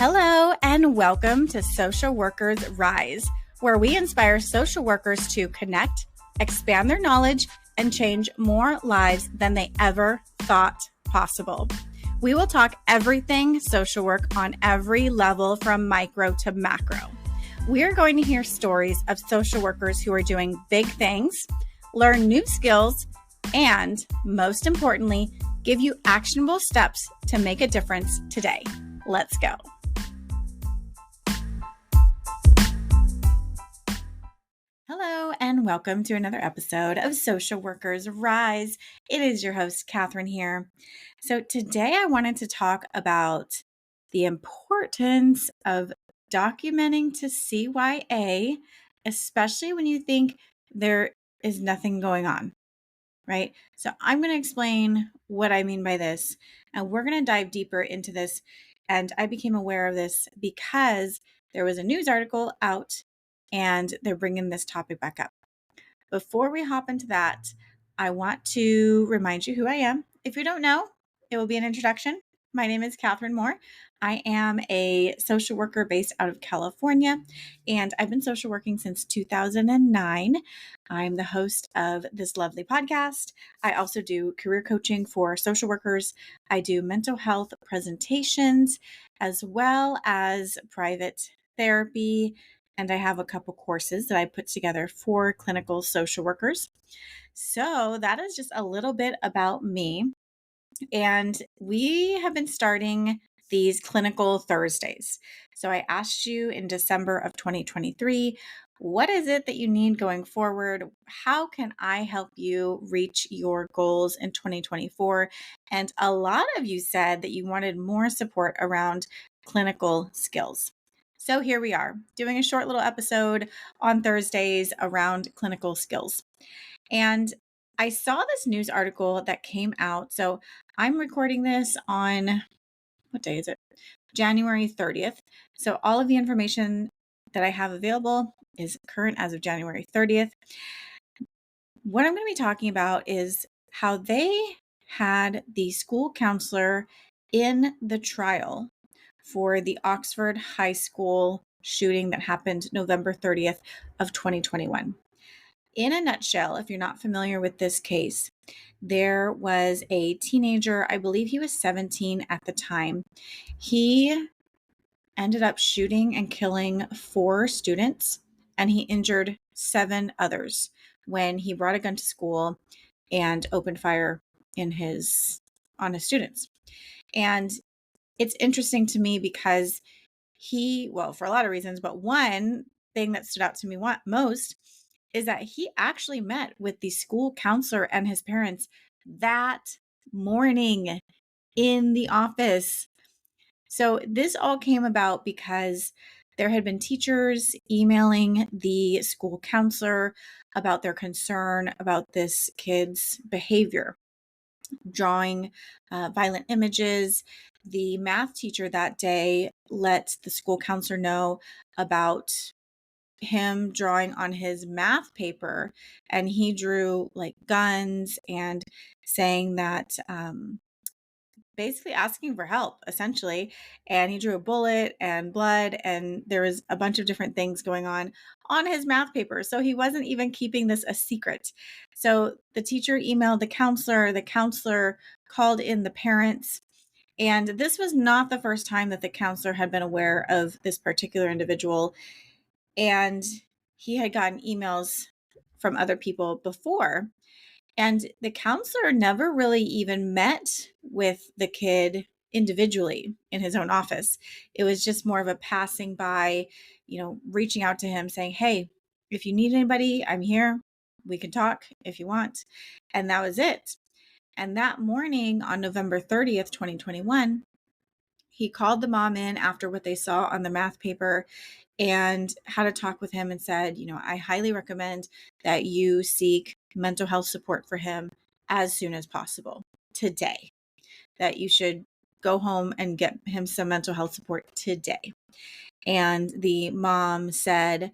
Hello, and welcome to Social Workers Rise, where we inspire social workers to connect, expand their knowledge, and change more lives than they ever thought possible. We will talk everything social work on every level from micro to macro. We are going to hear stories of social workers who are doing big things, learn new skills, and most importantly, give you actionable steps to make a difference today. Let's go. Hello, and welcome to another episode of Social Workers Rise. It is your host, Catherine here. So today I wanted to talk about the importance of documenting to CYA, especially when you think there is nothing going on, right? So I'm going to explain what I mean by this, and we're going to dive deeper into this. And I became aware of this because there was a news article out and they're bringing this topic back up. Before we hop into that, I want to remind you who I am. If you don't know, it will be an introduction. My name is Catherine Moore. I am a social worker based out of California, and I've been social working since 2009. I'm the host of this lovely podcast. I also do career coaching for social workers. I do mental health presentations as well as private therapy, and I have a couple courses that I put together for clinical social workers. So that is just a little bit about me. And we have been starting these clinical Thursdays. So I asked you in December of 2023, what is it that you need going forward? How can I help you reach your goals in 2024? And a lot of you said that you wanted more support around clinical skills. So here we are doing a short little episode on Thursdays around clinical skills. And I saw this news article that came out. So I'm recording this on, what day is it? January 30th. So all of the information that I have available is current as of January 30th. What I'm going to be talking about is how they had the school counselor in the trial for the Oxford High School shooting that happened November 30th of 2021. In a nutshell, if you're not familiar with this case, there was a teenager, I believe he was 17 at the time. He ended up shooting and killing 4 students, and he injured 7 others when he brought a gun to school and opened fire on his students. And it's interesting to me because for a lot of reasons, but one thing that stood out to me most is that he actually met with the school counselor and his parents that morning in the office. So this all came about because there had been teachers emailing the school counselor about their concern about this kid's behavior, drawing violent images. The math teacher that day let the school counselor know about him drawing on his math paper, and he drew like guns and saying that basically asking for help essentially, and he drew a bullet and blood, and there was a bunch of different things going on his math paper. So he wasn't even keeping this a secret. So the teacher emailed the counselor called in the parents. And this was not the first time that the counselor had been aware of this particular individual. And he had gotten emails from other people before. And the counselor never really even met with the kid individually in his own office. It was just more of a passing by, reaching out to him saying, hey, if you need anybody, I'm here. We can talk if you want. And that was it. And that morning on November 30th, 2021, he called the mom in after what they saw on the math paper and had a talk with him and said, I highly recommend that you seek mental health support for him as soon as possible today, that you should go home and get him some mental health support today. And the mom said,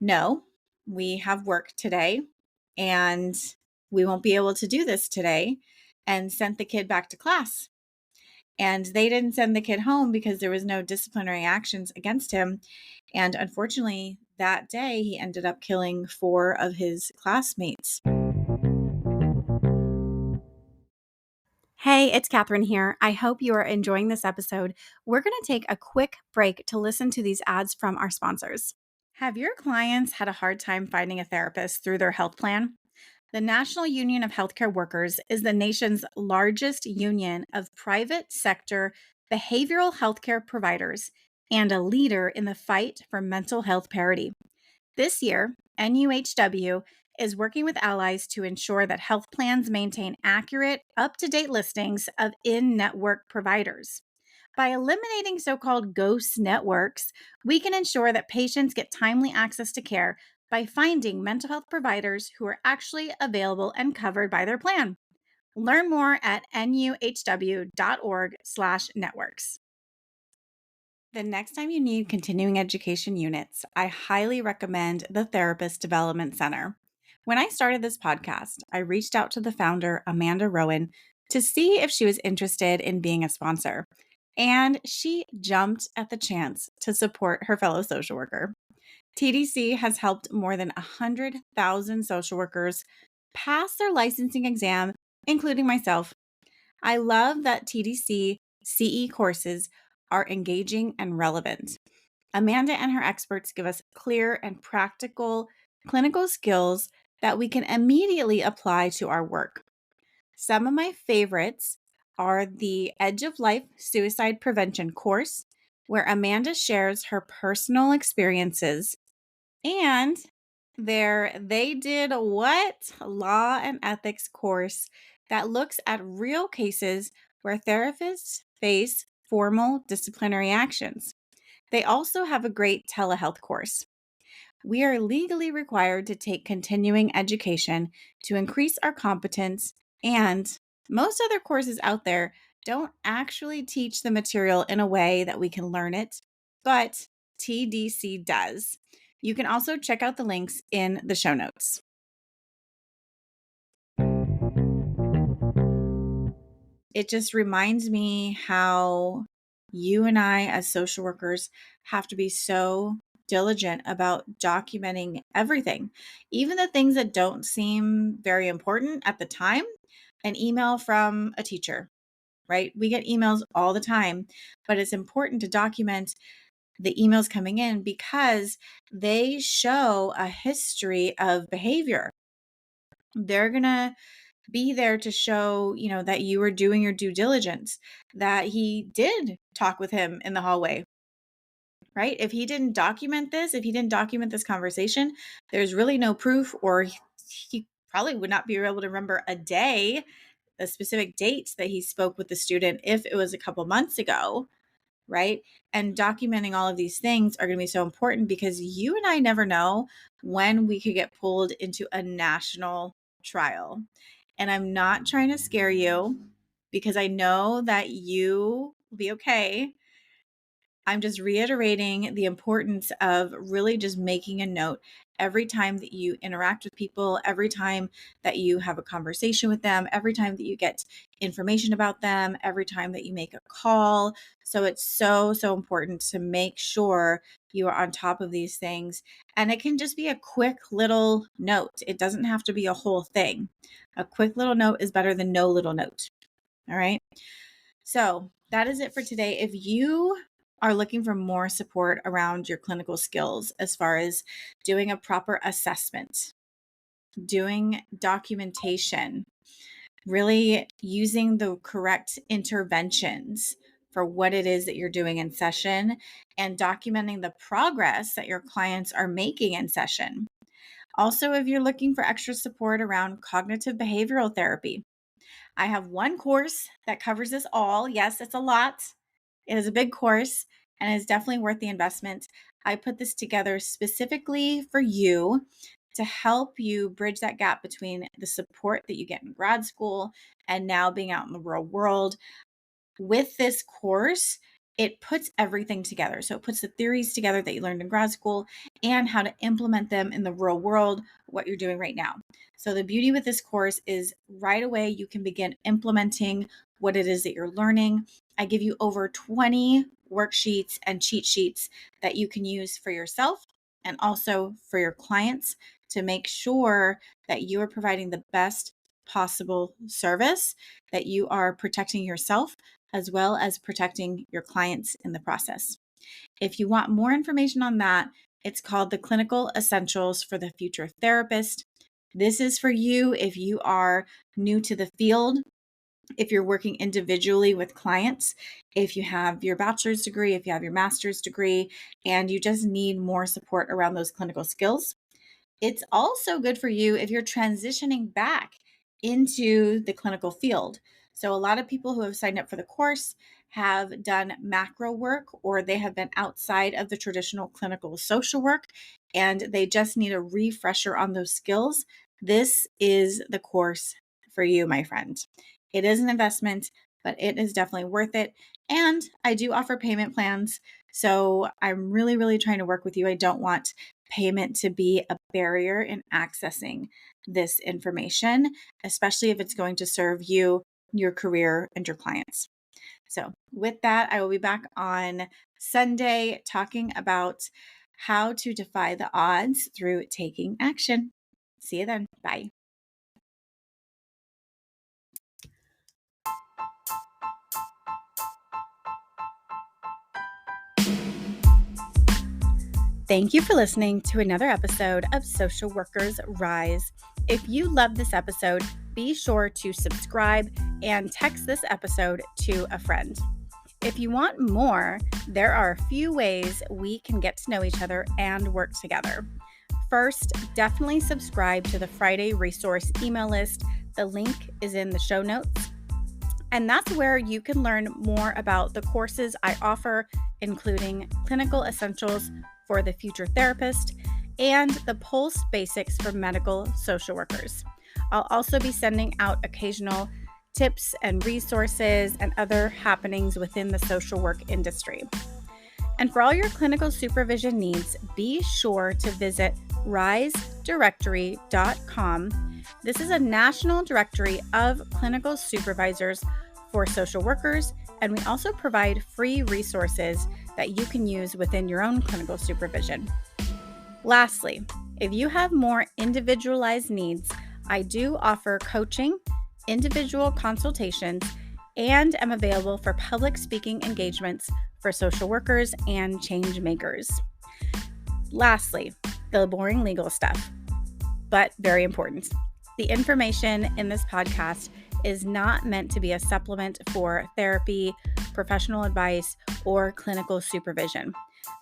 no, we have work today and we won't be able to do this today, and sent the kid back to class. And they didn't send the kid home because there was no disciplinary actions against him. And unfortunately, that day he ended up killing 4 of his classmates. Hey, it's Catherine here. I hope you are enjoying this episode. We're going to take a quick break to listen to these ads from our sponsors. Have your clients had a hard time finding a therapist through their health plan? The National Union of Healthcare Workers is the nation's largest union of private sector behavioral healthcare providers and a leader in the fight for mental health parity. This year, NUHW is working with allies to ensure that health plans maintain accurate, up-to-date listings of in-network providers. By eliminating so-called ghost networks, we can ensure that patients get timely access to care by finding mental health providers who are actually available and covered by their plan. Learn more at nuhw.org/networks. The next time you need continuing education units, I highly recommend the Therapist Development Center. When I started this podcast, I reached out to the founder, Amanda Rowan, to see if she was interested in being a sponsor. And she jumped at the chance to support her fellow social worker. TDC has helped more than 100,000 social workers pass their licensing exam, including myself. I love that TDC CE courses are engaging and relevant. Amanda and her experts give us clear and practical clinical skills that we can immediately apply to our work. Some of my favorites are the Edge of Life Suicide Prevention course, where Amanda shares her personal experiences, and their They Did What? Law and Ethics course that looks at real cases where therapists face formal disciplinary actions. They also have a great telehealth course. We are legally required to take continuing education to increase our competence, and most other courses out there don't actually teach the material in a way that we can learn it, but TDC does. You can also check out the links in the show notes. It just reminds me how you and I, as social workers, have to be so diligent about documenting everything, even the things that don't seem very important at the time. An email from a teacher, right? We get emails all the time, but it's important to document the emails coming in because they show a history of behavior. They're going to be there to show, that you were doing your due diligence, that he did talk with him in the hallway, right? If he didn't document this conversation, there's really no proof, or he probably would not be able to remember the specific dates that he spoke with the student if it was a couple months ago, right? And documenting all of these things are going to be so important because you and I never know when we could get pulled into a national trial. And I'm not trying to scare you because I know that you will be okay. I'm just reiterating the importance of really just making a note every time that you interact with people, every time that you have a conversation with them, every time that you get information about them, every time that you make a call. So it's so, so important to make sure you are on top of these things. And it can just be a quick little note. It doesn't have to be a whole thing. A quick little note is better than no little note. All right. So that is it for today. If you are looking for more support around your clinical skills as far as doing a proper assessment, doing documentation, really using the correct interventions for what it is that you're doing in session, and documenting the progress that your clients are making in session. Also, if you're looking for extra support around cognitive behavioral therapy, I have one course that covers this all. Yes, it's a lot. It is a big course and it's definitely worth the investment. I put this together specifically for you to help you bridge that gap between the support that you get in grad school and now being out in the real world. With this course, it puts everything together. So it puts the theories together that you learned in grad school and how to implement them in the real world, what you're doing right now. So the beauty with this course is right away you can begin implementing what it is that you're learning. I give you over 20 worksheets and cheat sheets that you can use for yourself and also for your clients to make sure that you are providing the best possible service, that you are protecting yourself as well as protecting your clients in the process. If you want more information on that, it's called the Clinical Essentials for the Future Therapist. This is for you if you are new to the field, if you're working individually with clients, if you have your bachelor's degree, if you have your master's degree, and you just need more support around those clinical skills. It's also good for you if you're transitioning back into the clinical field. So, a lot of people who have signed up for the course have done macro work, or they have been outside of the traditional clinical social work and they just need a refresher on those skills. This is the course for you, my friend. It is an investment, but it is definitely worth it. And I do offer payment plans. So, I'm really, really trying to work with you. I don't want payment to be a barrier in accessing this information, especially if it's going to serve you, your career, and your clients. So, with that, I will be back on Sunday talking about how to defy the odds through taking action. See you then. Bye. Thank you for listening to another episode of Social Workers Rise. If you love this episode, be sure to subscribe and text this episode to a friend. If you want more, there are a few ways we can get to know each other and work together. First, definitely subscribe to the Friday resource email list. The link is in the show notes. And that's where you can learn more about the courses I offer, including Clinical Essentials for the Future Therapist and the Pulse Basics for Medical Social Workers. I'll also be sending out occasional tips and resources and other happenings within the social work industry. And for all your clinical supervision needs, be sure to visit risedirectory.com. This is a national directory of clinical supervisors for social workers, and we also provide free resources that you can use within your own clinical supervision. Lastly, if you have more individualized needs, I do offer coaching, individual consultations, and am available for public speaking engagements for social workers and change makers. Lastly, the boring legal stuff, but very important. The information in this podcast is not meant to be a supplement for therapy, professional advice, or clinical supervision.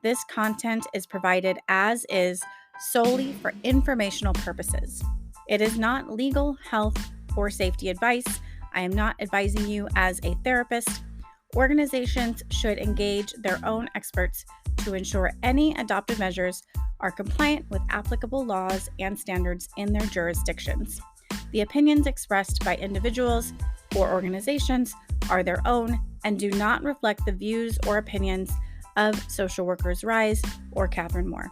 This content is provided as is solely for informational purposes. It is not legal, health, or safety advice. I am not advising you as a therapist. Organizations should engage their own experts to ensure any adopted measures are compliant with applicable laws and standards in their jurisdictions. The opinions expressed by individuals or organizations are their own and do not reflect the views or opinions of Social Workers Rise or Catherine Moore.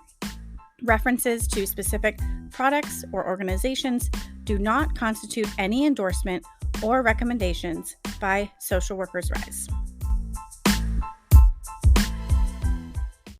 References to specific products or organizations do not constitute any endorsement or recommendations by Social Workers Rise.